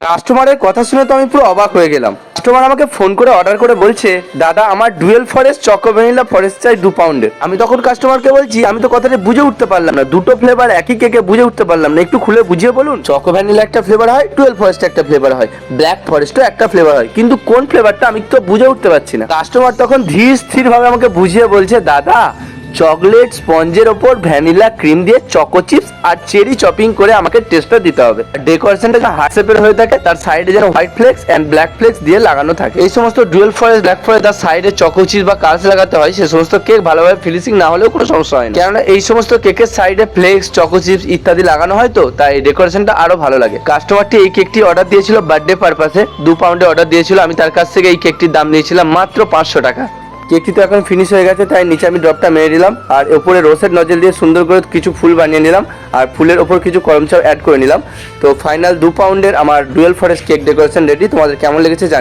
কাস্টমারের কথা শুনে তো আমি পুরো অবাক হয়ে গেলাম। কাস্টমার আমাকে ফোন করে অর্ডার করে বলছে, দাদা আমার dual forest choco vanilla forest চাই 2 পাউন্ডের। আমি তখন কাস্টমারকে বলছি, আমি তো কথাটা বুঝে উঠতে পারলাম না, দুটো ফ্লেভার একই কেকে বুঝে উঠতে পারলাম না, একটু খুলে বুঝিয়ে বলুন। চকো ভ্যানিলা একটা ফ্লেভার হয়, ডুয়েল ফরেস্ট একটা ফ্লেভার হয়, ব্ল্যাক ফরেস্টও একটা ফ্লেভার হয়, কিন্তু কোন ফ্লেভারটা আমি তো বুঝে উঠতে পারছি না। কাস্টমার তখন ধীর স্থির ভাবে আমাকে বুঝিয়ে বলছে, দাদা চকলেট স্পঞ্জের ওপর ভ্যানিলা ক্রিম দিয়ে চকো চিপস আর চেরি চপিং করে আমাকে টেস্টটা দিতে হবে। ডেকোরেশনটা যেন হার্ট শেপের হয়ে থাকে, তার সাইডে যেন white flex and black flex দিয়ে লাগানো থাকে। এই সমস্ত ডুয়েল ফরেস্ট ব্ল্যাক ফরেস্ট তার সাইডে চকো চিপস বা কালস লাগাতে হয়। সে সমস্ত কেক ভালোভাবে ফিনিশিং না হলেও কোনো সমস্যা হয় না, কেননা এই সমস্ত কেকের সাইডে ফ্লেক্স চকো চিপস ইত্যাদি লাগানো হয়, তো তাই ডেকোরেশনটা আরো ভালো লাগে। কাস্টমারটি এই কেকটি অর্ডার দিয়েছিল বার্থডে পারপাসে, 2 পাউন্ডে অর্ডার দিয়েছিল। আমি তার কাছ থেকে এই কেকটির দাম নিয়েছিলাম মাত্র 500 টাকা। কেকটি তো এখন ফিনিশ হয়ে গেছে, তাই নিচে আমি ড্রপটা মেরে দিলাম, আর উপরে রোসের নজল দিয়ে সুন্দর করে কিছু ফুল বানিয়ে নিলাম, আর ফুলের ওপর কিছু করম চাও অ্যাড করে নিলাম। তো ফাইনাল 2 পাউন্ডের আমার dual forest cake decoration ready. তোমাদের কেমন লেগেছে জানি।